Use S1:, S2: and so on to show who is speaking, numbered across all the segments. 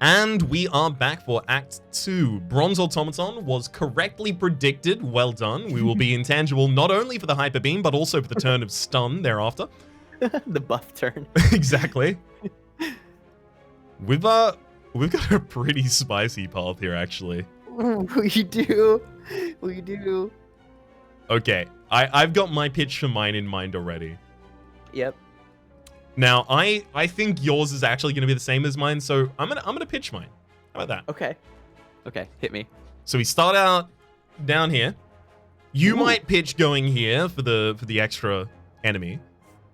S1: And we are back for Act 2. Bronze Automaton was correctly predicted. Well done. We will be intangible not only for the Hyper Beam, but also for the turn of Stun thereafter.
S2: The buff turn.
S1: Exactly. We've got a pretty spicy path here, actually.
S2: We do. We do.
S1: Okay, I've got my pitch for mine in mind already.
S2: Yep.
S1: Now, I think yours is actually going to be the same as mine, so I'm gonna pitch mine. How about that?
S2: Okay. Okay, hit me.
S1: So we start out down here. You might pitch going here for the extra enemy.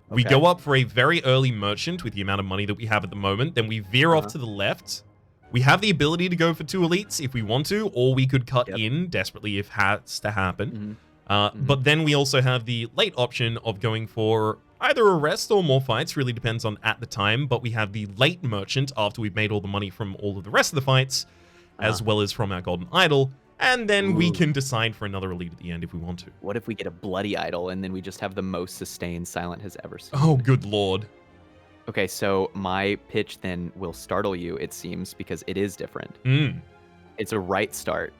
S1: We go up for a very early merchant with the amount of money that we have at the moment. Then we veer off to the left. We have the ability to go for 2 elites if we want to, or we could cut in desperately if has to happen. But then we also have the late option of going for either a rest or more fights, really depends on at the time, but we have the late merchant after we've made all the money from all of the rest of the fights, as well as from our golden idol, and then we can decide for another elite at the end if we want to.
S2: What if we get a bloody idol and then we just have the most sustained Silent has ever seen?
S1: Oh, good lord.
S2: Okay, so my pitch then will startle you, it seems, because it is different. It's a right start.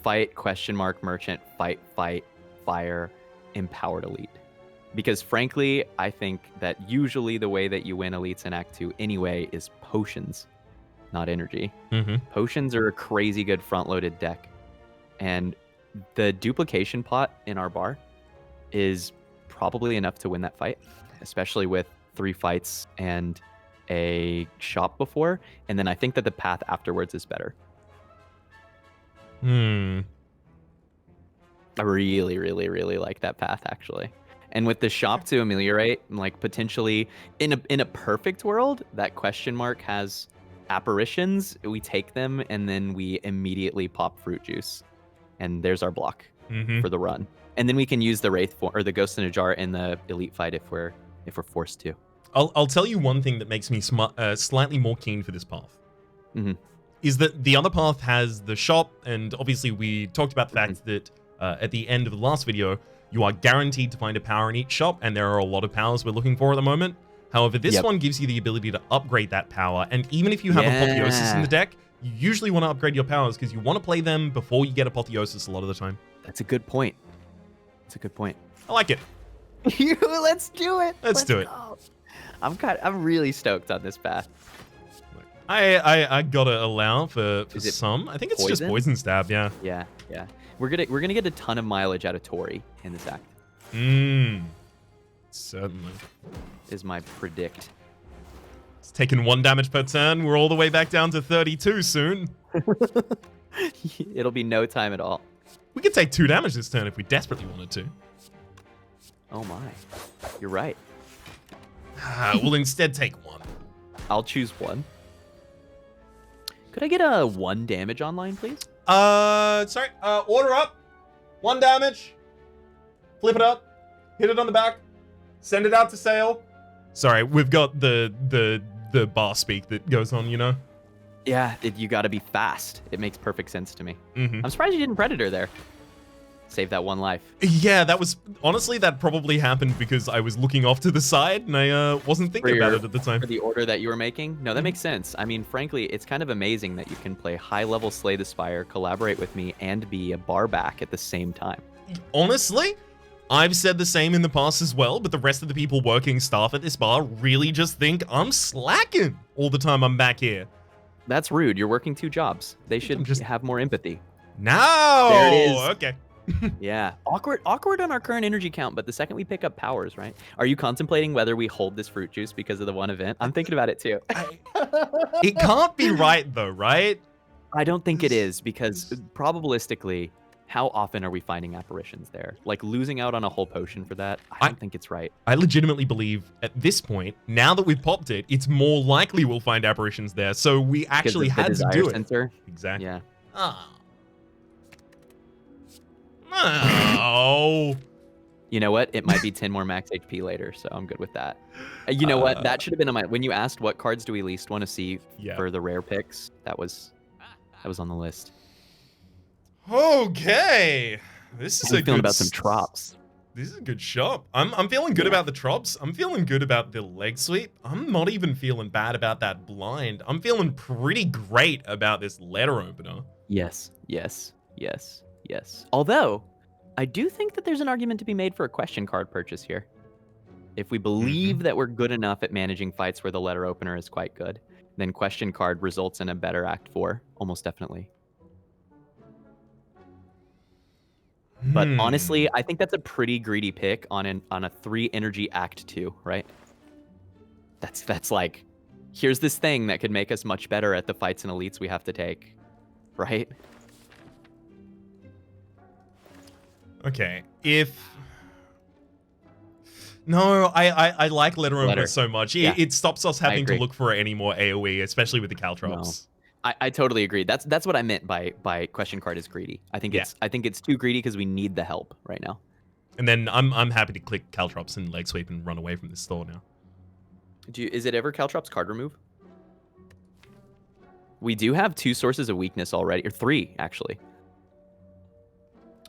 S2: Fight, question mark, merchant, fight, fire, empowered elite. Because frankly, I think that usually the way that you win elites in Act 2 anyway is potions, not energy. Potions are a crazy good front-loaded deck. And the duplication pot in our bar is probably enough to win that fight, especially with 3 fights and a shop before. And then I think that the path afterwards is better. I really, really, really like that path, actually. And with the shop to ameliorate, like potentially in a perfect world, that question mark has apparitions. We take them and then we immediately pop fruit juice, and there's our block for the run. And then we can use the wraith or the ghost in a jar in the elite fight if we're forced to.
S1: I'll tell you one thing that makes me slightly more keen for this path. Is that the other path has the shop, and obviously we talked about the fact that at the end of the last video, you are guaranteed to find a power in each shop, and there are a lot of powers we're looking for at the moment. However, this one gives you the ability to upgrade that power, and even if you have Apotheosis in the deck, you usually want to upgrade your powers because you want to play them before you get Apotheosis a lot of the time.
S2: That's a good point. That's a good point.
S1: I like it.
S2: Let's do it.
S1: Let's do it.
S2: Go. I'm really stoked on this path.
S1: I gotta allow for some. I think it's just poison stab. Yeah.
S2: Yeah. We're gonna get a ton of mileage out of Tori in this act.
S1: Certainly.
S2: Is my predict.
S1: It's taking 1 damage per turn. We're all the way back down to 32 soon.
S2: It'll be no time at all.
S1: We could take 2 damage this turn if we desperately wanted to.
S2: Oh my. You're right.
S1: We'll instead take 1.
S2: I'll choose 1. Could I get a 1 damage online, please?
S1: Sorry. Order up. 1 damage. Flip it up. Hit it on the back. Send it out to sale. Sorry, we've got the bar speak that goes on, you know?
S2: Yeah, you gotta be fast. It makes perfect sense to me. I'm surprised you didn't Predator there. Save that 1 life.
S1: Yeah, that was... Honestly, that probably happened because I was looking off to the side and I wasn't thinking about it at the time.
S2: For the order that you were making? No, that makes sense. I mean, frankly, it's kind of amazing that you can play high-level Slay the Spire, collaborate with me, and be a bar back at the same time.
S1: Honestly, I've said the same in the past as well, but the rest of the people working staff at this bar really just think I'm slacking all the time I'm back here.
S2: That's rude. You're working 2 jobs. They should just have more empathy.
S1: No!
S2: There it is.
S1: Okay.
S2: Yeah. Awkward on our current energy count, but the second we pick up powers, right? Are you contemplating whether we hold this fruit juice because of the 1 event? I'm thinking about it too.
S1: It can't be right though, right?
S2: I don't think it is, because probabilistically, how often are we finding apparitions there? Like losing out on a whole potion for that? I don't think it's right.
S1: I legitimately believe at this point, now that we've popped it, it's more likely we'll find apparitions there. So we actually had to do it.
S2: Sensor?
S1: Exactly.
S2: Yeah.
S1: Oh.
S2: You know what? It might be 10 more max HP later, so I'm good with that. You know what? That should have been on my... When you asked what cards do we least want to see for the rare picks, that was on the list.
S1: Okay. This is a good...
S2: about some trops.
S1: This is a good shot. I'm feeling good about the Trops. I'm feeling good about the leg sweep. I'm not even feeling bad about that blind. I'm feeling pretty great about this letter opener.
S2: Yes. Although, I do think that there's an argument to be made for a question card purchase here. If we believe that we're good enough at managing fights where the letter opener is quite good, then question card results in a better Act 4, almost definitely. But honestly, I think that's a pretty greedy pick on a 3 energy Act 2, right? That's like, here's this thing that could make us much better at the fights and elites we have to take, right?
S1: Okay, No, I like letter opener so much. It stops us having to look for any more AoE, especially with the caltrops.
S2: No. I totally agree. That's what I meant by question card is greedy. I think it's too greedy because we need the help right now.
S1: And then I'm happy to click caltrops and leg sweep and run away from this store now.
S2: Is it ever caltrops card remove? We do have 2 sources of weakness already, or 3 actually.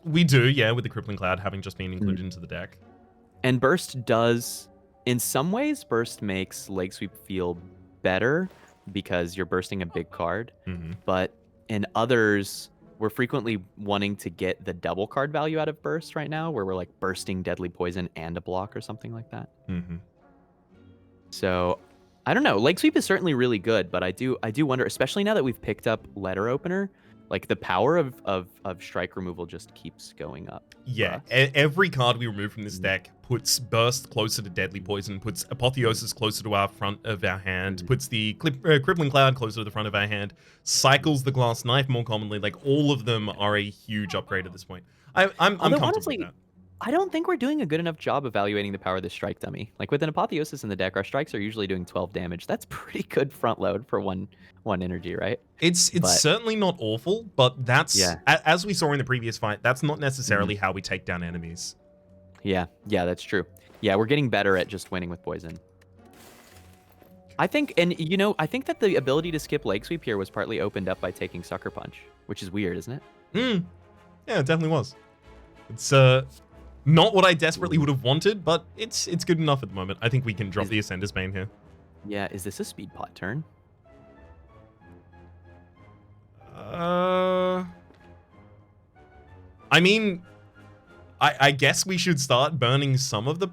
S1: We do, yeah, with the Crippling Cloud having just been included into the deck.
S2: And Burst does, in some ways, Burst makes leg sweep feel better because you're bursting a big card. But in others, we're frequently wanting to get the double card value out of Burst right now, where we're like bursting Deadly Poison and a block or something like that. So, I don't know. Leg sweep is certainly really good, but I do wonder, especially now that we've picked up letter opener, like the power of strike removal just keeps going up.
S1: Yeah, every card we remove from this deck puts Burst closer to Deadly Poison, puts Apotheosis closer to our front of our hand, puts the Crippling Cloud closer to the front of our hand, cycles the Glass Knife more commonly. Like, all of them are a huge upgrade at this point. I'm comfortable
S2: honestly,
S1: with that.
S2: I don't think we're doing a good enough job evaluating the power of the strike dummy. Like, with an Apotheosis in the deck, our strikes are usually doing 12 damage. That's pretty good front load for one energy, right?
S1: It's certainly not awful, but that's, as we saw in the previous fight, that's not necessarily how we take down enemies.
S2: Yeah, that's true. Yeah, we're getting better at just winning with poison. I think, and I think that the ability to skip leg sweep here was partly opened up by taking Sucker Punch, which is weird, isn't it?
S1: Yeah, it definitely was. It's not what I desperately would have wanted, but it's good enough at the moment. I think we can drop the Ascender's Bane here.
S2: Yeah, is this a speed pot turn?
S1: I mean, I guess we should start burning some of the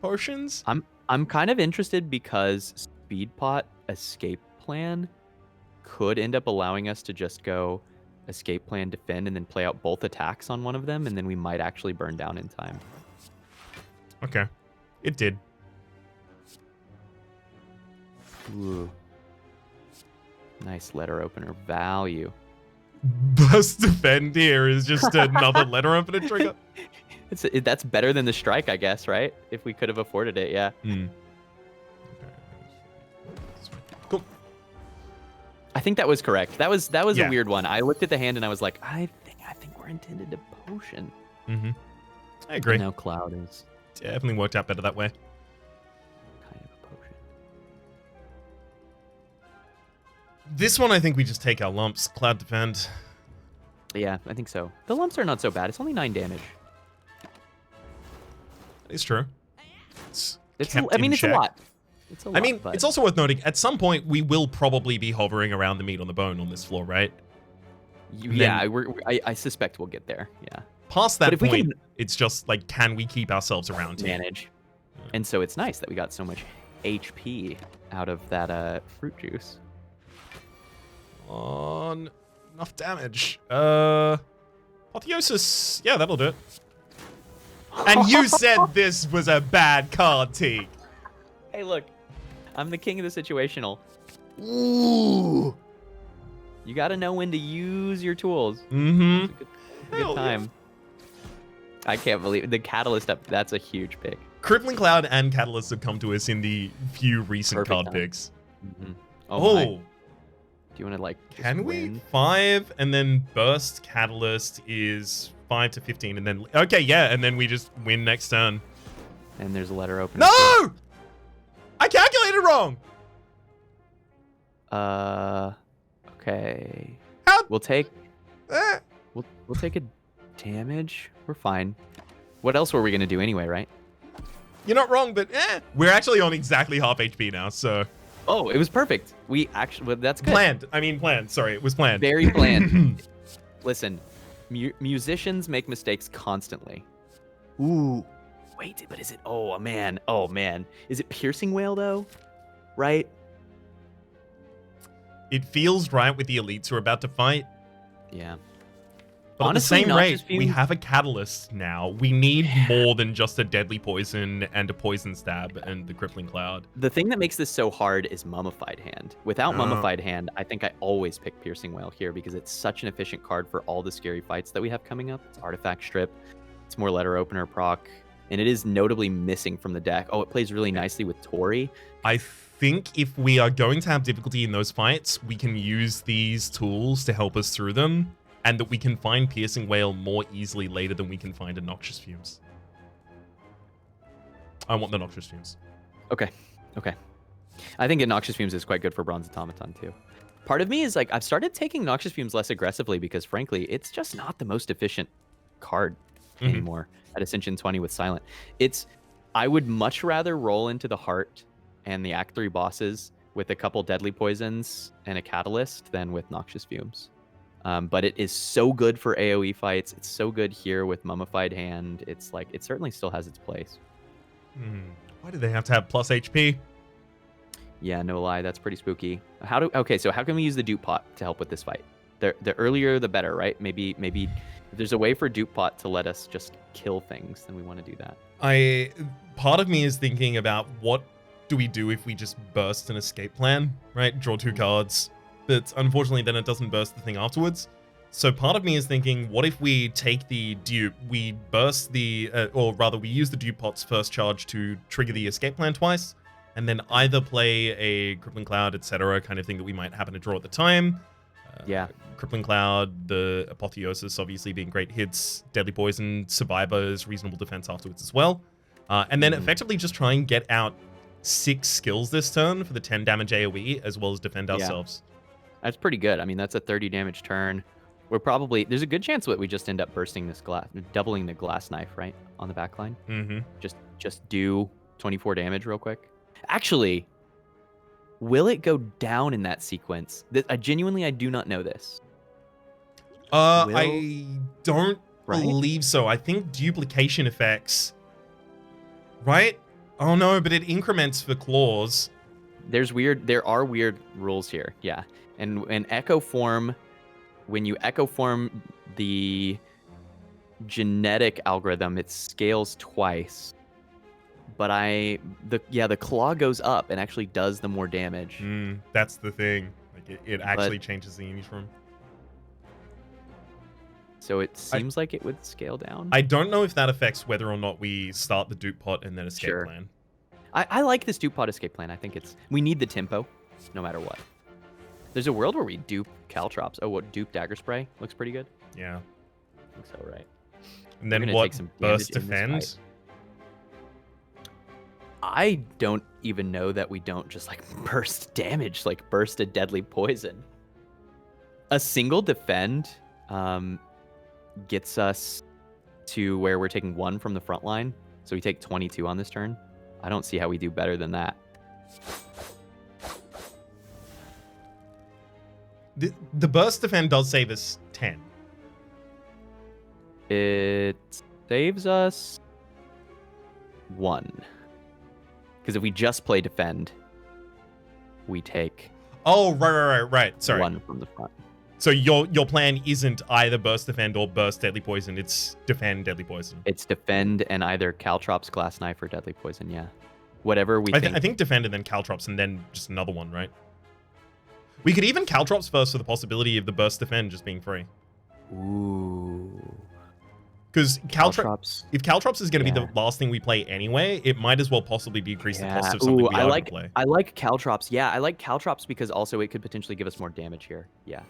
S1: potions.
S2: I'm kind of interested because speed pot escape plan could end up allowing us to just go escape plan, defend, and then play out both attacks on one of them, and then we might actually burn down in time.
S1: Okay. It did.
S2: Ooh. Nice letter opener value.
S1: Burst defend here is just another letter opener trigger.
S2: That's better than the strike, I guess, right? If we could have afforded it, yeah.
S1: Cool.
S2: I think that was correct. That was a weird one. I looked at the hand and I was like, I think we're intended to potion.
S1: I agree.
S2: And now Cloud is
S1: definitely worked out better that way.
S2: Kind of a potion.
S1: This one, I think we just take our lumps. Cloud defend.
S2: Yeah, I think so. The lumps are not so bad. It's only 9 damage.
S1: It's true.
S2: It's a lot. It's a lot,
S1: it's also worth noting, at some point, we will probably be hovering around the meat on the bone on this floor, right?
S2: Yeah, I suspect we'll get there, yeah.
S1: Past that point, it's just, like, can we keep ourselves around here?
S2: Manage. Yeah. And so it's nice that we got so much HP out of that fruit juice.
S1: On enough damage. Apotheosis. Yeah, that'll do it. And you said this was a bad card, Teak.
S2: Hey, look. I'm the king of the situational.
S1: Ooh.
S2: You got to know when to use your tools.
S1: It's
S2: a good time. Yeah. I can't believe it. The Catalyst up. That's a huge pick.
S1: Crippling Cloud and Catalyst have come to us in the few recent card picks.
S2: Oh. Do you want to, like,
S1: can we? 5, and then Burst Catalyst is 5 to 15, and then... Okay, yeah, and then we just win next turn.
S2: And there's a letter opener.
S1: No! I calculated wrong!
S2: Okay.
S1: How?
S2: We'll take... We'll take a damage. We're fine. What else were we going to do anyway, right?
S1: You're not wrong, but we're actually on exactly half HP now, so...
S2: Oh, it was perfect. We actually... Well, that's good.
S1: Planned. Sorry, it was planned.
S2: Very planned. Listen, musicians make mistakes constantly. Ooh. Wait, but is it... Oh, man. Is it Piercing Wail, though? Right?
S1: It feels right with the elites who are about to fight.
S2: Yeah.
S1: But
S2: honestly,
S1: at the same rate, we have a catalyst now. We need more than just a deadly poison and a poison stab and the crippling cloud.
S2: The thing that makes this so hard is Mummified Hand. Without Mummified Hand, I think I always pick Piercing Wail here because it's such an efficient card for all the scary fights that we have coming up. It's Artifact Strip, it's more letter opener proc, and it is notably missing from the deck. Oh, it plays really nicely with Tori.
S1: I think if we are going to have difficulty in those fights, we can use these tools to help us through them. And that we can find Piercing Wail more easily later than we can find a Noxious Fumes. I want the Noxious Fumes.
S2: Okay. I think Noxious Fumes is quite good for Bronze Automaton, too. Part of me is like, I've started taking Noxious Fumes less aggressively because, frankly, it's just not the most efficient card anymore at Ascension 20 with Silent. I would much rather roll into the Heart and the Act 3 bosses with a couple Deadly Poisons and a Catalyst than with Noxious Fumes. But it is so good for AoE fights. It's so good here with Mummified Hand. It's like, it certainly still has its place.
S1: Why do they have to have plus HP?
S2: Yeah, no lie. That's pretty spooky. Okay, so how can we use the Dupe Pot to help with this fight? The earlier, the better, right? Maybe if there's a way for Dupe Pot to let us just kill things, then we want to do that.
S1: Part of me is thinking about what do we do if we just burst an escape plan, right? Draw 2 cards. But unfortunately, then it doesn't burst the thing afterwards. So part of me is thinking, what if we take the dupe, we burst the, or rather, we use the dupe pot's first charge to trigger the escape plan twice, and then either play a Crippling Cloud, etc., kind of thing that we might happen to draw at the time. Crippling Cloud, the Apotheosis obviously being great hits, Deadly Poison, Survivor's reasonable defense afterwards as well. And then effectively just try and get out 6 skills this turn for the 10 damage AoE, as well as defend ourselves.
S2: That's pretty good. I mean, that's a 30 damage turn. There's a good chance that we just end up bursting this doubling the glass knife, right? On the back line. Just do 24 damage real quick. Actually, will it go down in that sequence? I do not know this.
S1: I don't believe so. I think duplication effects, right? Oh no, but it increments for claws.
S2: There are weird rules here. Yeah. And Echo Form, when you Echo Form the genetic algorithm, it scales twice. But the claw goes up and actually does the more damage.
S1: That's the thing. Like it actually changes the uniform.
S2: So it seems like it would scale down.
S1: I don't know if that affects whether or not we start the dupe pot and then escape plan.
S2: I like this dupe pot escape plan. I think we need the tempo, no matter what. There's a world where we dupe Caltrops. Oh, what dupe Dagger Spray looks pretty good.
S1: Yeah,
S2: I think so, right?
S1: And then what? Burst defend.
S2: I don't even know that we don't just like burst damage, like burst a deadly poison. A single defend gets us to where we're taking 1 from the front line, so we take 22 on this turn. I don't see how we do better than that.
S1: The burst defend does save us 10.
S2: It saves us 1. Because if we just play defend, we take...
S1: Oh, right. Sorry.
S2: 1 from the front.
S1: So your plan isn't either burst defend or burst deadly poison. It's defend deadly poison.
S2: It's defend and either Caltrops, Glass Knife, or deadly poison, yeah. Whatever we think.
S1: I think defend and then Caltrops and then just another one, right? We could even Caltrops first for the possibility of the burst defend just being free.
S2: Ooh.
S1: Because if Caltrops is going to be the last thing we play anyway, it might as well possibly decrease the cost of something we are going to play.
S2: I like Caltrops. Yeah, I like Caltrops because also it could potentially give us more damage here. Yeah.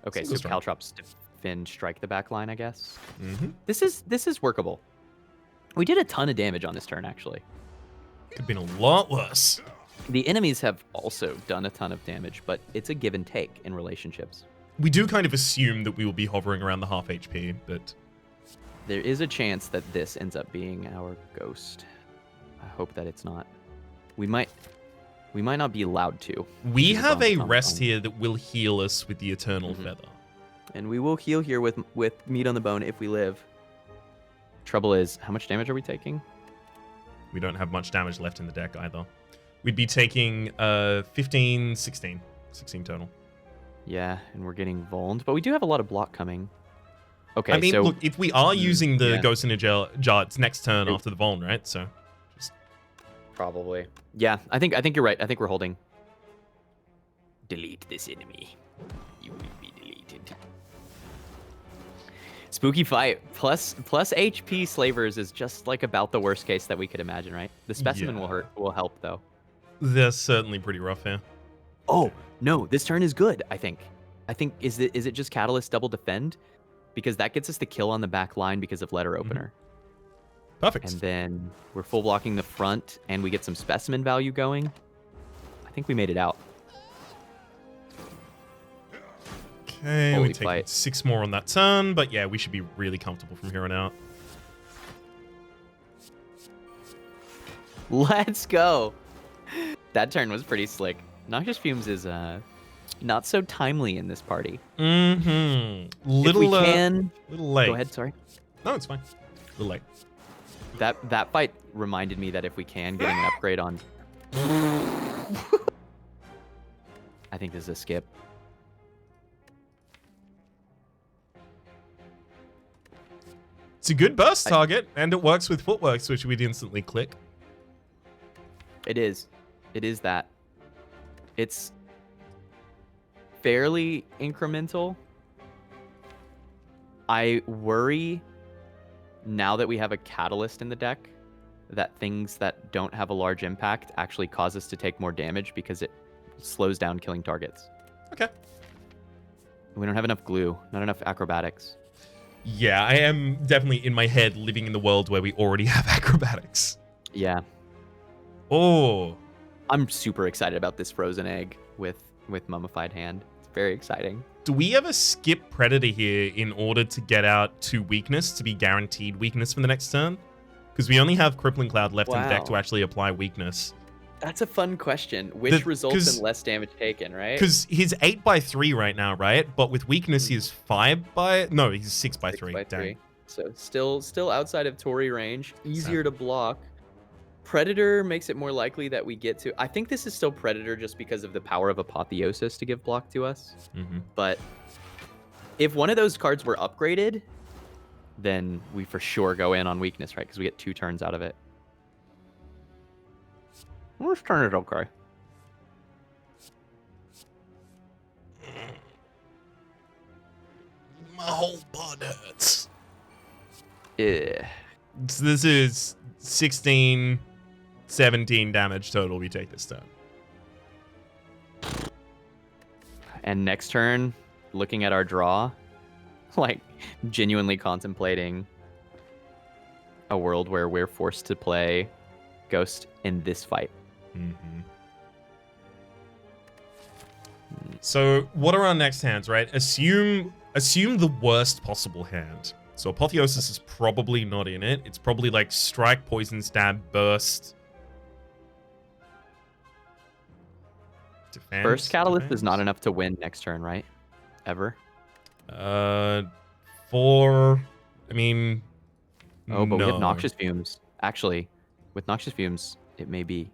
S2: Okay, so Caltrops defend, strike the back line, I guess. This is workable. We did a ton of damage on this turn, actually.
S1: Could have been a lot worse.
S2: The enemies have also done a ton of damage, but it's a give and take in relationships.
S1: We do kind of assume that we will be hovering around the half HP, but
S2: There is a chance that this ends up being our ghost. I hope that it's not. We might not be allowed to.
S1: We have a rest here that will heal us with the Eternal Feather.
S2: And we will heal here with meat on the bone if we live. Trouble is, how much damage are we taking?
S1: We don't have much damage left in the deck either. We'd be taking 15, 16. 16 total.
S2: Yeah, and we're getting vulned, but we do have a lot of block coming. Okay,
S1: I mean,
S2: so
S1: look, if we are using the Ghost in a Jar, it's next turn after the vuln, right? So,
S2: probably. Yeah, I think you're right. I think we're holding. Delete this enemy. You will be deleted. Spooky fight plus HP slavers is just like about the worst case that we could imagine, right? The specimen will help though.
S1: They're certainly pretty rough here.
S2: Oh no, this turn is good. I think is it just Catalyst double defend, because that gets us the kill on the back line because of letter opener.
S1: Perfect.
S2: And then we're full blocking the front, and we get some specimen value going. I think we made it out.
S1: Okay, we take 6 more on that turn, but yeah, we should be really comfortable from here on out.
S2: Let's go. That turn was pretty slick. Noxious Fumes is not so timely in this party.
S1: Little late.
S2: Go ahead, sorry.
S1: No, it's fine. A little late.
S2: That fight reminded me that if we can, getting an upgrade on... I think this is a skip.
S1: It's a good burst target, and it works with footwork, which we'd instantly click.
S2: It is. It is that. It's fairly incremental. I worry, now that we have a catalyst in the deck, that things that don't have a large impact actually cause us to take more damage because it slows down killing targets.
S1: Okay.
S2: We don't have enough glue, not enough acrobatics.
S1: Yeah, I am definitely in my head living in the world where we already have acrobatics.
S2: Yeah.
S1: Oh.
S2: I'm super excited about this frozen egg with Mummified Hand. It's very exciting.
S1: Do we ever skip Predator here in order to get out 2 weakness to be guaranteed weakness for the next turn? Because we only have Crippling Cloud left in the deck to actually apply weakness.
S2: That's a fun question. Which results in less damage taken, right?
S1: Because he's 8/3 right now, right? But with weakness, he's 5/... No, he's 6/3. Dang.
S2: So still outside of Torii range. Easier to block. Predator makes it more likely that we get to... I think this is still Predator just because of the power of Apotheosis to give block to us. But if one of those cards were upgraded, then we for sure go in on weakness, right? Because we get 2 turns out of it. This turn is okay.
S1: My whole butt hurts.
S2: Yeah.
S1: So this is 16, 17 damage total we take this turn.
S2: And next turn, looking at our draw, like genuinely contemplating a world where we're forced to play Ghost in this fight.
S1: So what are our next hands, right? Assume the worst possible hand. So Apotheosis is probably not in it. It's probably like Strike, Poison, Stab, Burst. Defense.
S2: Burst Catalyst is not enough to win next turn, right? Ever?
S1: I mean...
S2: Oh, but we have Noxious Fumes. Actually, with Noxious Fumes, it may be.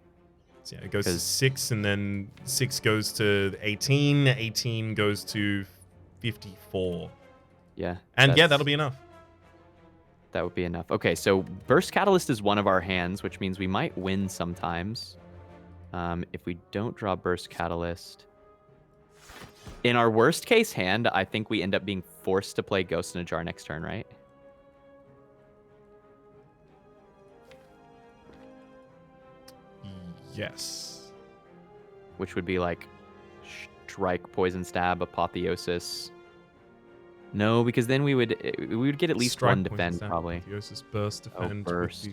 S1: So yeah, it goes to 6, and then 6 goes to 18, 18 goes to 54.
S2: Yeah.
S1: And yeah, that'll be enough.
S2: That would be enough. Okay, so Burst Catalyst is one of our hands, which means we might win sometimes. If we don't draw Burst Catalyst. In our worst case hand, I think we end up being forced to play Ghost in a Jar next turn, right?
S1: Yes.
S2: Which would be like Strike, Poison Stab, Apotheosis. No, because then we would get at least
S1: Strike,
S2: one defend,
S1: stab,
S2: probably.
S1: Apotheosis, Burst, Defend.
S2: Oh, Burst.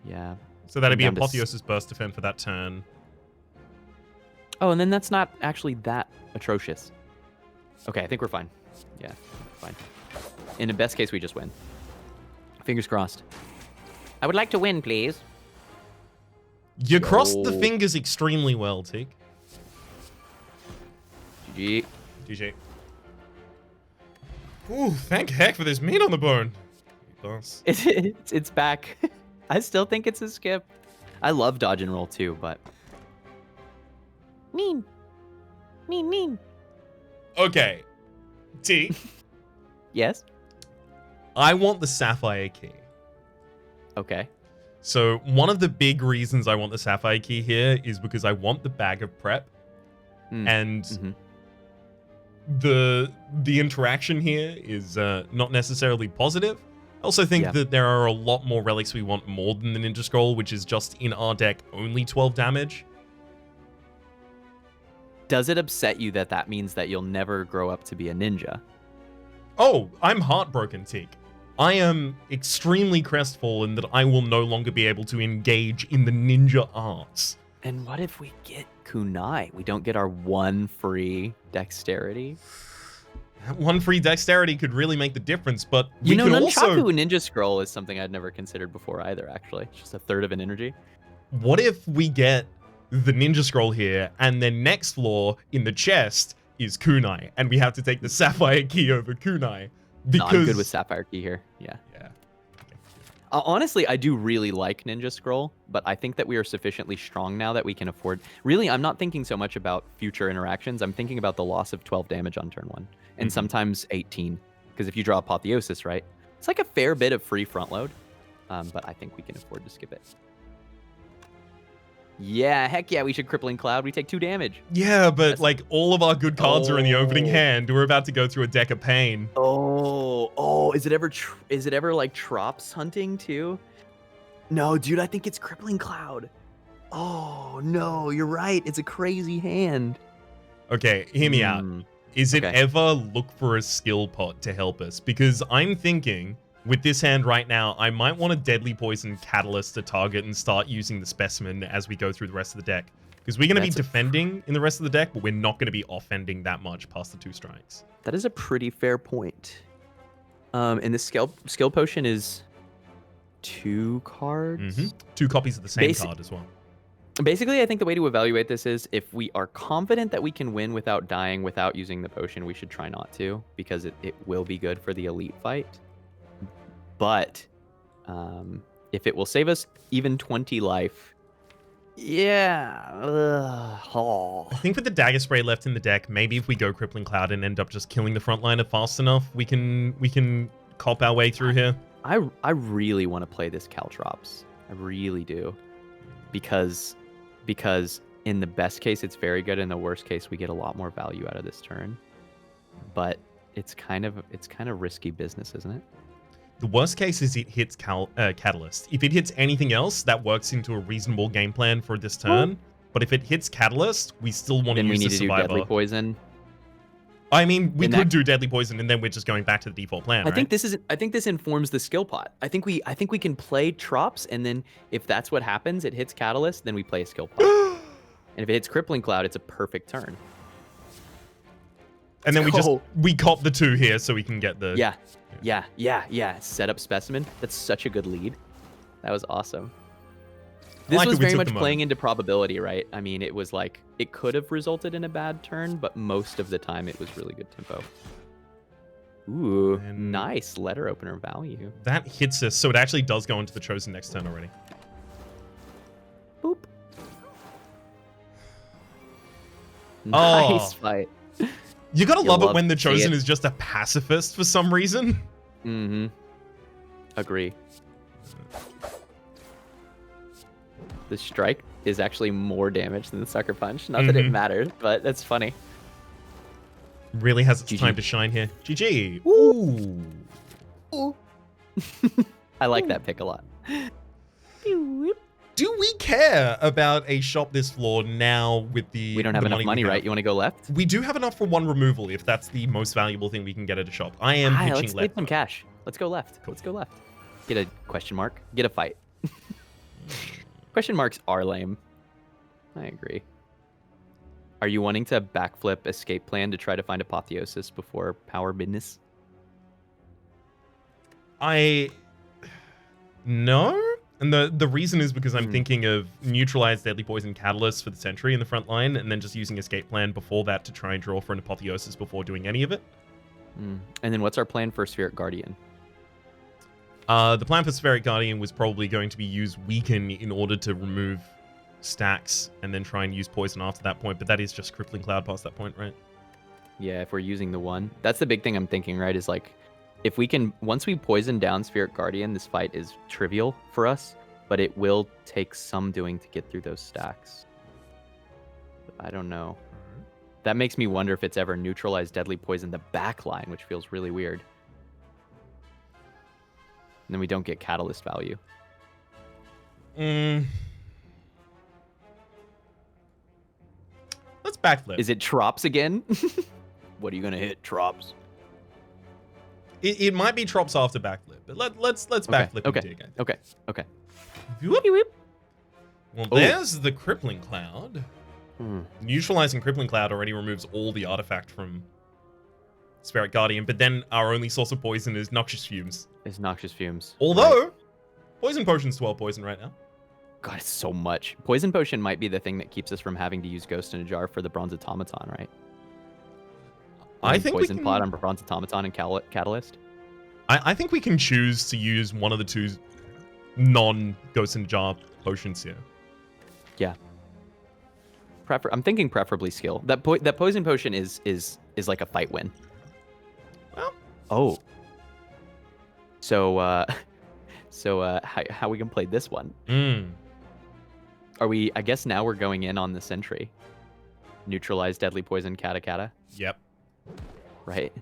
S2: Yeah.
S1: So that'd be Apotheosis, Burst, Defend for that turn.
S2: Oh, and then that's not actually that atrocious. Okay, I think we're fine. Yeah, fine. In the best case, we just win. Fingers crossed. I would like to win, please.
S1: You crossed the fingers extremely well, Teak.
S2: GG.
S1: GG. Ooh, thank heck for this meat on the bone. Boss.
S2: It's back. I still think it's a skip. I love dodge and roll too, but... Mean.
S1: Okay. T.
S2: Yes?
S1: I want the Sapphire Key.
S2: Okay.
S1: So one of the big reasons I want the Sapphire Key here is because I want the bag of prep. And the interaction here is not necessarily positive. I also think that there are a lot more relics we want more than the Ninja Scroll, which is just in our deck only 12 damage.
S2: Does it upset you that that means that you'll never grow up to be a ninja?
S1: Oh, I'm heartbroken, Teak. I am extremely crestfallen that I will no longer be able to engage in the ninja arts.
S2: And what if we get kunai? We don't get our one free dexterity?
S1: That one free dexterity could really make the difference, but
S2: you know, Nunchaku Ninja Scroll is something I'd never considered before either, actually. It's just a third of an energy.
S1: What if we get the Ninja Scroll here, and then next floor in the chest is kunai, and we have to take the Sapphire Key over kunai? Because...
S2: No, I'm good with Sapphire Key here. Yeah.
S1: Okay.
S2: Honestly, I do really like Ninja Scroll, but I think that we are sufficiently strong now that we can afford... Really, I'm not thinking so much about future interactions. I'm thinking about the loss of 12 damage on turn 1, and sometimes 18. Because if you draw Apotheosis, right? It's like a fair bit of free front load, but I think we can afford to skip it. Yeah, heck yeah, we should Crippling Cloud. We take 2 damage.
S1: Yeah, but like all of our good cards are in the opening hand. We're about to go through a deck of pain.
S2: Is it ever like Trops hunting too? No, dude, I think it's Crippling Cloud. Oh, no, you're right. It's a crazy hand.
S1: Okay, hear me out. Is it ever look for a skill pot to help us? Because I'm thinking... with this hand right now, I might want a Deadly Poison Catalyst to target and start using the Specimen as we go through the rest of the deck. Because we're going to be defending in the rest of the deck, but we're not going to be offending that much past the 2 strikes.
S2: That is a pretty fair point. And the skill potion is 2 cards?
S1: 2 copies of the same card as well.
S2: Basically, I think the way to evaluate this is if we are confident that we can win without dying without using the potion, we should try not to, because it will be good for the elite fight. But if it will save us even 20 life, yeah.
S1: I think with the Dagger Spray left in the deck, maybe if we go Crippling Cloud and end up just killing the frontliner fast enough, we can cop our way through here.
S2: I really want to play this Caltrops. I really do, because in the best case it's very good. In the worst case, we get a lot more value out of this turn. But it's kind of risky business, isn't it?
S1: The worst case is it hits Catalyst. If it hits anything else, that works into a reasonable game plan for this turn. But if it hits Catalyst, we still want to use the Survivor. Then we need to do Deadly
S2: Poison.
S1: I mean, we could do Deadly Poison, and then we're just going back to the default plan, right?
S2: I think this informs the skill pot. I think we can play Trops, and then if that's what happens, it hits Catalyst, then we play a skill pot. And if it hits Crippling Cloud, it's a perfect turn.
S1: And then we cop the 2 here so we can get the...
S2: Yeah. Set up Specimen. That's such a good lead. That was awesome. This was very much playing into probability, right? I mean, it was like, it could have resulted in a bad turn, but most of the time it was really good tempo. Ooh, and nice letter opener value.
S1: That hits us, so it actually does go into the Chosen next turn already.
S2: Boop. Nice fight.
S1: You gotta love it when the Chosen is just a pacifist for some reason.
S2: Agree. The strike is actually more damage than the Sucker Punch. Not that it matters, but that's funny.
S1: Really has its time to shine here. GG. Ooh.
S2: I like that pick a lot.
S1: Do we care about a shop this floor now with the...
S2: We don't have enough money, right? You want to go left?
S1: We do have enough for 1 removal if that's the most valuable thing we can get at a shop. I am pitching
S2: let's
S1: left.
S2: Let's some cash. Let's go left. Cool. Let's go left. Get a question mark. Get a fight. Question marks are lame. I agree. Are you wanting to backflip escape plan to try to find Apotheosis before power business?
S1: No. And the reason is because I'm thinking of neutralize deadly poison catalyst for the sentry in the front line, and then just using escape plan before that to try and draw for an apotheosis before doing any of it.
S2: And then what's our plan for Spheric Guardian?
S1: The plan for Spheric Guardian was probably going to be use Weaken in order to remove stacks, and then try and use poison after that point. But that is just Crippling Cloud past that point, right?
S2: Yeah, if we're using the one. That's the big thing I'm thinking, right? Is like, if we can, once we poison down Spheric Guardian, this fight is trivial for us, but it will take some doing to get through those stacks. But I don't know. That makes me wonder if it's ever neutralized deadly poison the back line, which feels really weird. And then we don't get catalyst value.
S1: Let's backflip.
S2: Is it Trops again? What are you gonna hit, Trops?
S1: It might be Trops after backflip, but let's backflip
S2: Okay.
S1: again.
S2: Okay.
S1: Whoop. Well, there's the Crippling Cloud. Neutralizing Crippling Cloud already removes all the artifact from Spheric Guardian, but then our only source of poison is Noxious Fumes.
S2: It's Noxious Fumes.
S1: Although, Poison Potion's 12 poison right now.
S2: God, it's so much. Poison Potion might be the thing that keeps us from having to use Ghost in a Jar for the Bronze Automaton, right?
S1: I think
S2: Poison
S1: we can...
S2: Plot on Bronze Automaton and Catalyst.
S1: I think we can choose to use one of the two non-Ghost in a Jar potions here.
S2: Yeah. I'm thinking preferably skill. That Poison Potion is like a fight win.
S1: Well.
S2: Oh. So how we gonna play this one? Are we? I guess now we're going in on the Sentry. Neutralize deadly poison, Kata.
S1: Yep.
S2: Right.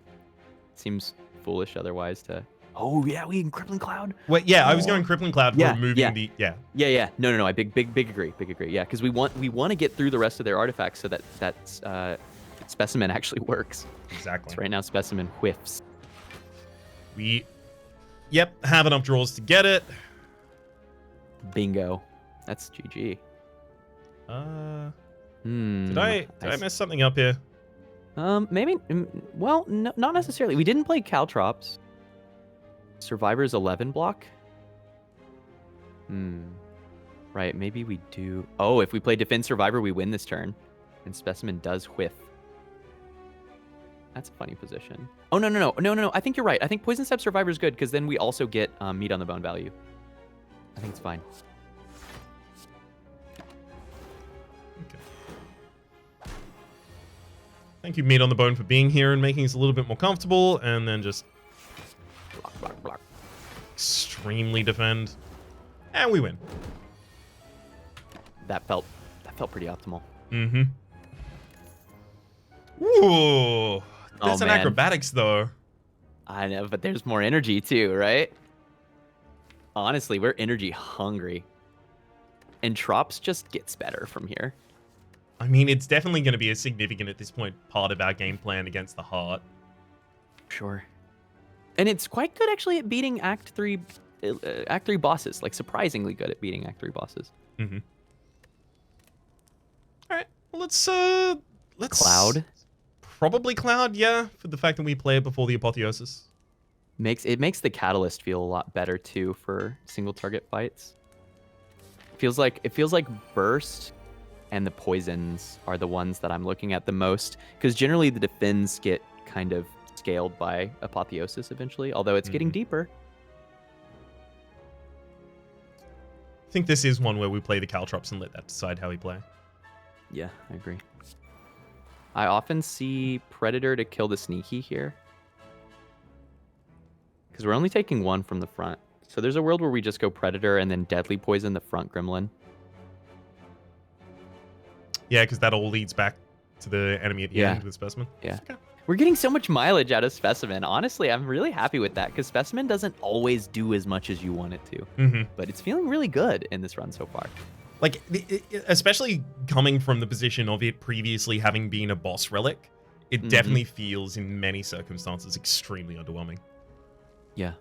S2: Seems foolish otherwise to. Oh yeah, we can Crippling Cloud.
S1: Wait, yeah, I was going Crippling Cloud for removing the
S2: Yeah. No. I big agree. Yeah, because we want to get through the rest of their artifacts so that Specimen actually works.
S1: Exactly.
S2: So right now Specimen whiffs.
S1: We have enough draws to get it.
S2: Bingo. That's GG.
S1: Did I mess something up here?
S2: Maybe. Well, no, not necessarily. We didn't play Caltrops. Survivor's 11 block. Right. Maybe we do. Oh, if we play Defend Survivor, we win this turn, and Specimen does whiff. That's a funny position. Oh no. I think you're right. I think Poison Step Survivor is good because then we also get meat on the bone value. I think it's fine.
S1: Okay. Thank you, Meat on the Bone, for being here and making us a little bit more comfortable, and then just
S2: Block.
S1: extremely defend, and we win.
S2: That felt pretty optimal.
S1: Ooh, there's an
S2: man.
S1: acrobatics though.
S2: I know, but there's more energy too, right? Honestly, we're energy hungry. And Trops just gets better from here.
S1: I mean, it's definitely going to be a significant at this point part of our game plan against the Heart.
S2: Sure. And it's quite good actually at beating Act 3 bosses, like surprisingly good at beating Act 3 bosses.
S1: All right, well, let's
S2: Cloud.
S1: Probably Cloud, yeah, for the fact that we play it before the Apotheosis.
S2: It makes the Catalyst feel a lot better too for single target fights. It feels like Burst and the Poisons are the ones that I'm looking at the most, because generally the Defends get kind of scaled by Apotheosis eventually, although it's getting deeper.
S1: I think this is one where we play the Caltrops and let that decide how we play.
S2: Yeah, I agree. I often see Predator to kill the Sneaky here, because we're only taking one from the front. So there's a world where we just go Predator and then Deadly Poison the front Gremlin.
S1: Yeah, because that all leads back to the enemy at the end with Specimen.
S2: Yeah.
S1: Okay.
S2: We're getting so much mileage out of Specimen. Honestly, I'm really happy with that, because Specimen doesn't always do as much as you want it to. But it's feeling really good in this run so far.
S1: Like, especially coming from the position of it previously having been a boss relic, it definitely feels in many circumstances extremely underwhelming.
S2: Yeah.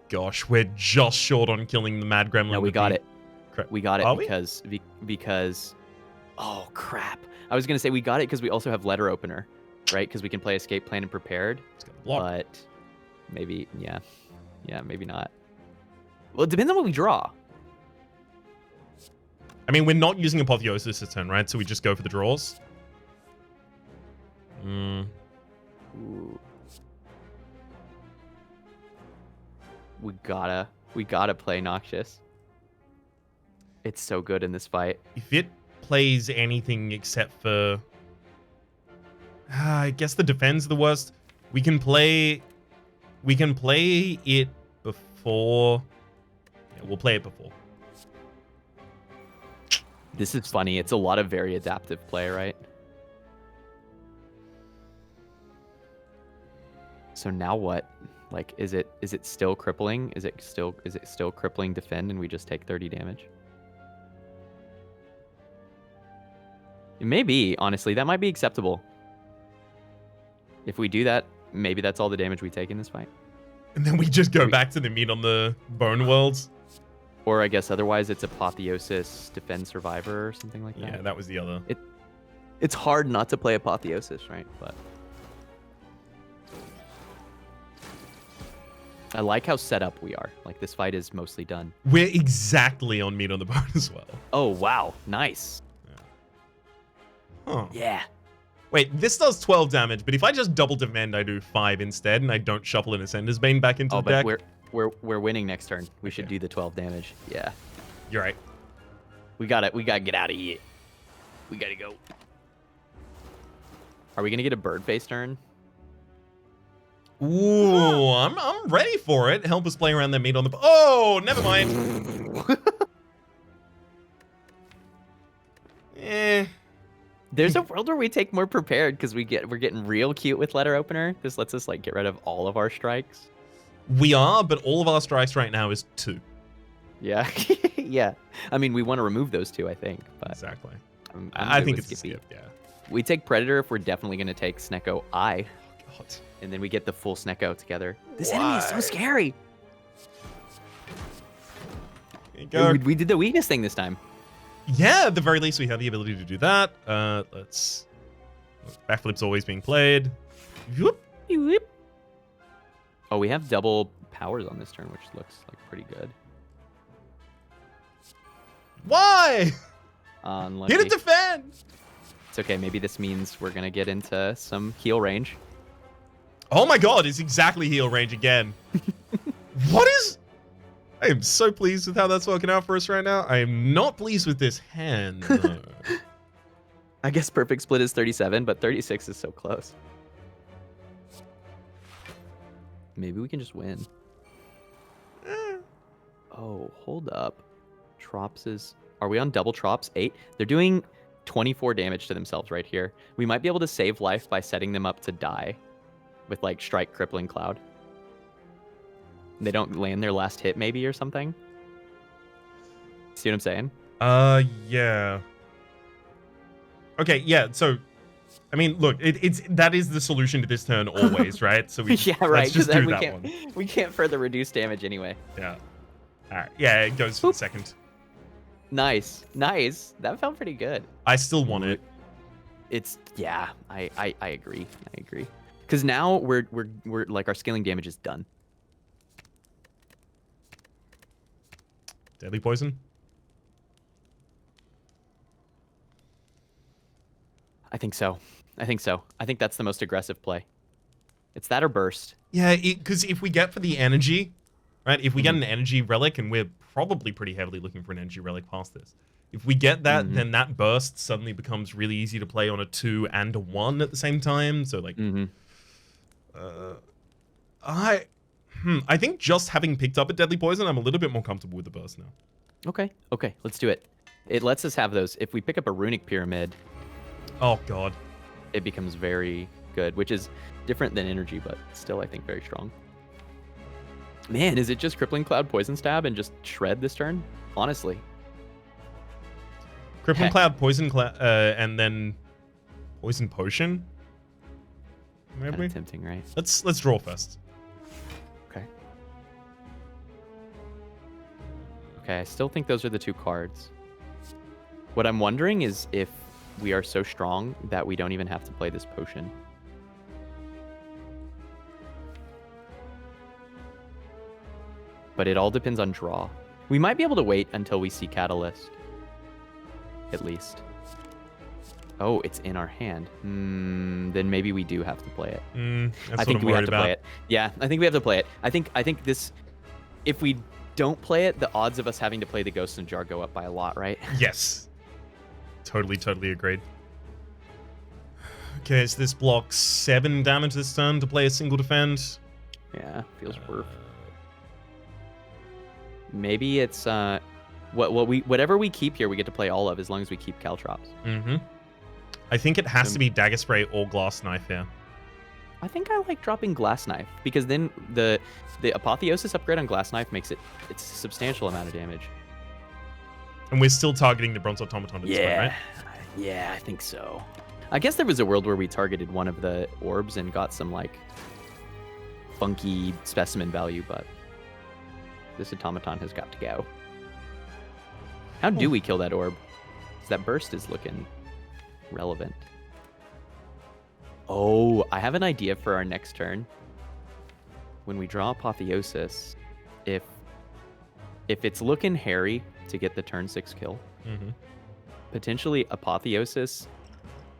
S1: Gosh, we're just short on killing the Mad Gremlin.
S2: No, we got it. We got it
S1: Are
S2: because oh crap. I was gonna say we got it because we also have Letter Opener, right? Because we can play Escape Plan and Prepared.
S1: Block.
S2: But maybe maybe not. Well, it depends on what we draw.
S1: I mean, we're not using Apotheosis this turn, right? So we just go for the draws.
S2: Ooh. We gotta play Noxious. It's so good in this fight.
S1: If it plays anything except for... I guess the defense the worst. We can play it before... Yeah, we'll play it before.
S2: This is funny. It's a lot of very adaptive play, right? So now what? Like, is it still crippling? Is it still crippling defend and we just take 30 damage? It may be, honestly. That might be acceptable. If we do that, maybe that's all the damage we take in this fight.
S1: And then we just go back to the meat on the bone worlds.
S2: Or I guess otherwise it's Apotheosis, Defend Survivor, or something like that.
S1: Yeah, that was the other.
S2: It's hard not to play Apotheosis, right? But I like how set up we are. Like, this fight is mostly done.
S1: We're exactly on meat on the bone as well.
S2: Oh, wow. Nice.
S1: Yeah. Huh.
S2: Yeah.
S1: Wait, this does 12 damage, but if I just double defend, I do 5 instead, and I don't shuffle an Ascender's Bane back into the deck.
S2: But we're winning next turn. We should do the 12 damage. Yeah.
S1: You're right.
S2: We gotta get out of here. We gotta go. Are we gonna get a bird face turn?
S1: Ooh, I'm ready for it. Help us play around that meat on the... Oh, never mind.
S2: There's a world where we take more prepared because we're getting real cute with letter opener. This lets us like get rid of all of our strikes.
S1: We are, but all of our strikes right now is 2.
S2: Yeah. Yeah. I mean, we want to remove those 2, I think. But
S1: Exactly.
S2: I
S1: think it's a skip, yeah.
S2: We take Predator if we're definitely going to take Snecko Eye.
S1: God.
S2: And then we get the full Snecko together. This enemy is so scary.
S1: There you go.
S2: We did the weakness thing this time.
S1: Yeah, at the very least, we have the ability to do that. Let's... Backflip's always being played. Whoop.
S2: Whoop. Oh, we have double powers on this turn, which looks like pretty good.
S1: Why?
S2: Unlucky.
S1: Hit a defend!
S2: It's okay. Maybe this means we're going to get into some heal range.
S1: Oh my god, it's exactly heal range again. What is... I am so pleased with how that's working out for us right now. I am not pleased with this hand, though.
S2: I guess perfect split is 37, but 36 is so close. Maybe we can just win. Oh, hold up. Trops is... Are we on double Trops? 8? They're doing 24 damage to themselves right here. We might be able to save life by setting them up to die with, like, Strike, Crippling Cloud. They don't land their last hit, maybe, or something? See what I'm saying?
S1: Yeah. Okay, yeah, so... I mean, look, that is the solution to this turn always, right? So we
S2: yeah, right.
S1: Let's just do that one.
S2: We can't further reduce damage anyway.
S1: Yeah. All right. Yeah, it goes for the second.
S2: Nice, nice. That felt pretty good.
S1: I still want it.
S2: It's yeah. I agree. I agree. Because now we're like our scaling damage is done.
S1: Deadly poison.
S2: I think so. I think that's the most aggressive play. It's that or burst.
S1: Yeah, because if we get for the energy, right? If we get an energy relic, and we're probably pretty heavily looking for an energy relic past this. If we get that, then that burst suddenly becomes really easy to play on a 2 and a 1 at the same time. So like, I think just having picked up a deadly poison, I'm a little bit more comfortable with the burst now.
S2: Okay, let's do it. It lets us have those. If we pick up a runic pyramid,
S1: oh god,
S2: it becomes very good, which is different than energy, but still I think very strong. Man, is it just Crippling Cloud, Poison Stab, and just shred this turn? Honestly.
S1: Crippling Cloud, Poison Cloud, and then Poison Potion? Maybe?
S2: Kinda tempting, right?
S1: Let's draw first.
S2: Okay. Okay, I still think those are the 2 cards. What I'm wondering is if we are so strong that we don't even have to play this potion. but it all depends on draw. We might be able to wait until we see Catalyst, at least. Oh, it's in our hand. Then maybe we do have to play it.
S1: That's
S2: I think
S1: what I'm
S2: we have
S1: worried
S2: to
S1: about.
S2: play it. Yeah, I think we have to play it. I think this, if we don't play it, the odds of us having to play the Ghost in a Jar go up by a lot, right?
S1: Yes. Totally agreed. Okay, so this blocks 7 damage this turn to play a single defend.
S2: Yeah, feels worth. Maybe it's whatever we keep here, we get to play all of as long as we keep Caltrops.
S1: I think it has to be Dagger Spray or Glass Knife here.
S2: I think I like dropping Glass Knife because then the Apotheosis upgrade on Glass Knife makes it's a substantial amount of damage.
S1: And we're still targeting the Bronze Automaton at this point, right?
S2: Yeah, I think so. I guess there was a world where we targeted one of the orbs and got some like funky specimen value, but this automaton has got to go. How do we kill that orb? 'Cause that burst is looking relevant. Oh, I have an idea for our next turn. When we draw Apotheosis, if it's looking hairy to get the turn 6 kill, potentially Apotheosis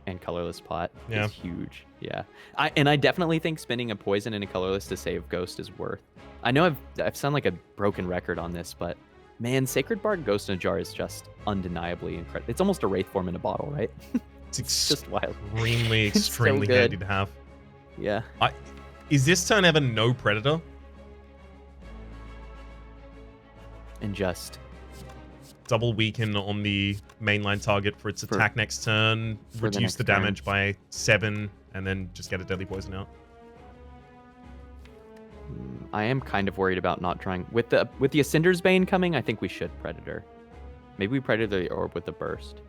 S2: and Colorless Pot is huge. Yeah, I definitely think spending a poison and a colorless to save Ghost is worth. I know I've sound like a broken record on this, but man, Sacred Bark Ghost in a Jar is just undeniably incredible. It's almost a Wraith form in a bottle, right?
S1: It's
S2: just wild.
S1: Extremely
S2: so
S1: handy to have.
S2: Yeah.
S1: Is this turn ever no Predator?
S2: And just
S1: double weaken on the mainline target for its attack next turn, reduce the damage by 7, and then just get a Deadly Poison out.
S2: I am kind of worried about not trying with the Ascender's Bane coming. I think we should Predator. Maybe we Predator the orb with the burst,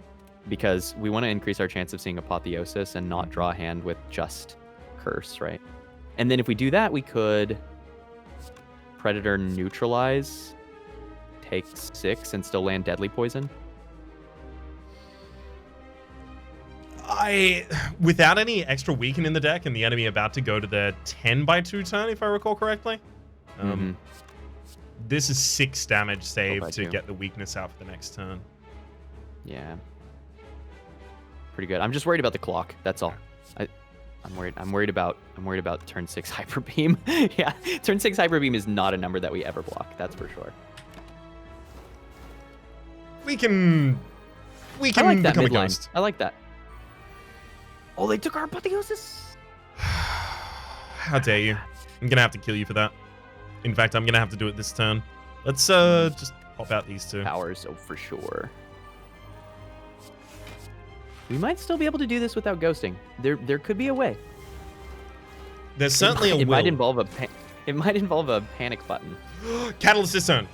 S2: because we want to increase our chance of seeing Apotheosis and not draw a hand with just Curse, right? And then if we do that, we could Predator neutralize, take 6, and still land Deadly Poison.
S1: Without any extra weaken in the deck and the enemy about to go to their 10/2 turn, if I recall correctly, this is 6 damage save to get the weakness out for the next turn.
S2: Yeah, pretty good. I'm just worried about the clock. That's all. I'm worried about turn 6 Hyper Beam. Yeah, turn 6 Hyper Beam is not a number that we ever block. That's for sure.
S1: We can
S2: I like that
S1: become a
S2: midline.
S1: ghost.
S2: I like that. Oh, they took our Apotheosis.
S1: How dare you? I'm gonna have to kill you for that. In fact, I'm gonna have to do it this turn. Let's just pop out these 2
S2: powers. Oh, for sure. We might still be able to do this without ghosting. There could be a way.
S1: There's certainly a will.
S2: It might involve a panic button.
S1: Catalyst this turn.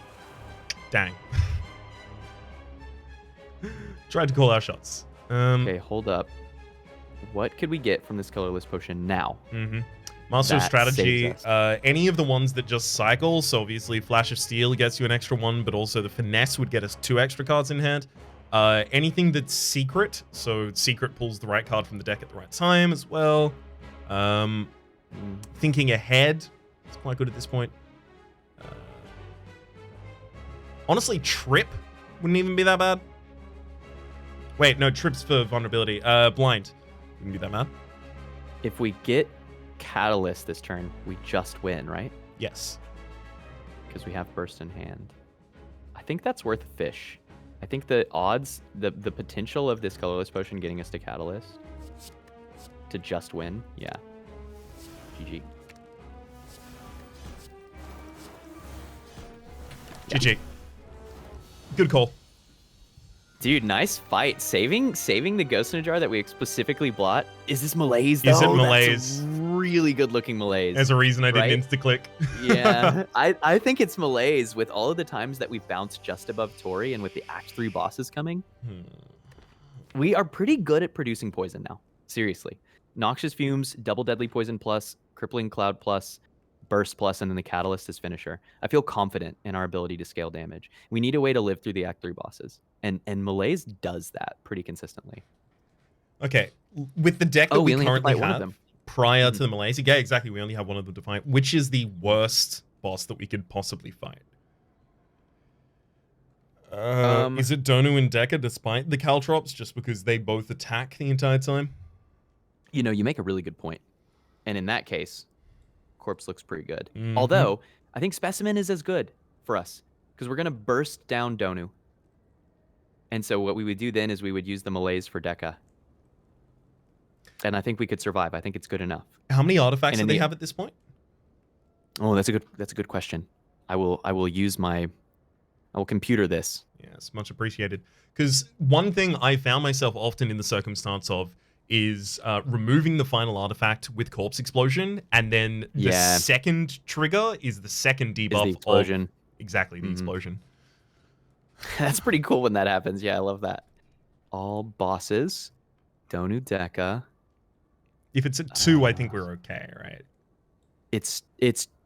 S1: Dang. Tried to call our shots.
S2: Okay, hold up. What could we get from this colorless potion now?
S1: Master of Strategy. Any of the ones that just cycle. So obviously Flash of Steel gets you an extra 1, but also the Finesse would get us 2 extra cards in hand. Anything that's secret. So secret pulls the right card from the deck at the right time as well. Thinking ahead. It's quite good at this point. Honestly, Trip wouldn't even be that bad. Wait, no, Trip's for vulnerability. Blind wouldn't be that bad.
S2: If we get Catalyst this turn, we just win, right?
S1: Yes.
S2: Because we have Burst in hand. I think that's worth a fish. I think the odds, the potential of this colorless potion getting us to Catalyst to just win, yeah. GG.
S1: GG. Good call.
S2: Dude, nice fight. Saving the Ghost in a Jar that we specifically blot. Is this Malaise, though?
S1: Is it Malaise?
S2: That's really good looking Malaise.
S1: There's a reason I didn't insta-click.
S2: Yeah, I think it's Malaise with all of the times that we've bounced just above Tori and with the Act 3 bosses coming. We are pretty good at producing poison now. Seriously. Noxious Fumes, Double Deadly Poison plus, Crippling Cloud plus, Burst plus, and then the Catalyst is Finisher. I feel confident in our ability to scale damage. We need a way to live through the Act 3 bosses. And Malaise does that pretty consistently.
S1: Okay. With the deck that we currently
S2: have
S1: them. Prior to the Malaise, yeah, exactly. We only have one of them to fight. Which is the worst boss that we could possibly fight? Is it Donu and Deca despite the Caltrops, just because they both attack the entire time?
S2: You know, you make a really good point. And in that case, Corpse looks pretty good. Although, I think Specimen is as good for us, because we're going to burst down Donu. And so what we would do then is we would use the Malaise for Deca. And I think we could survive. I think it's good enough.
S1: How many artifacts do they have at this point?
S2: Oh, that's a good question. I will computer this.
S1: Yes, much appreciated. Because one thing I found myself often in the circumstance of is removing the final artifact with Corpse Explosion, and then the second trigger is the second debuff
S2: the explosion.
S1: Of exactly the explosion.
S2: That's pretty cool when that happens. Yeah, I love that. All bosses, Donu Deca.
S1: If it's at 2, I think we're okay, right?
S2: It's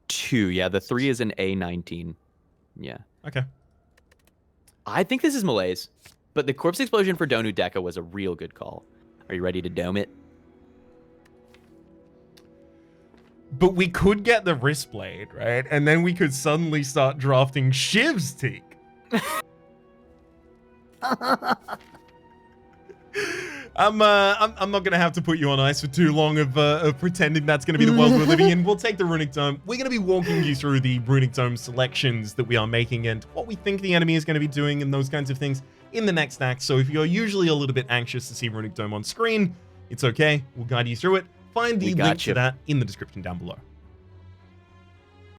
S2: 2. Yeah, the 3 is an A19. Yeah.
S1: Okay.
S2: I think this is Malaise, but the Corpse Explosion for Donu Deca was a real good call. Are you ready to dome it?
S1: But we could get the Wrist Blade, right? And then we could suddenly start drafting Shiv's Teak. I'm not gonna have to put you on ice for too long of pretending that's gonna be the world we're living in. We'll take the Runic Tome. We're gonna be walking you through the Runic Tome selections that we are making and what we think the enemy is gonna be doing and those kinds of things in the next act. So if you're usually a little bit anxious to see Runic Tome on screen, it's okay. We'll guide you through it. Find the link to that in the description down below.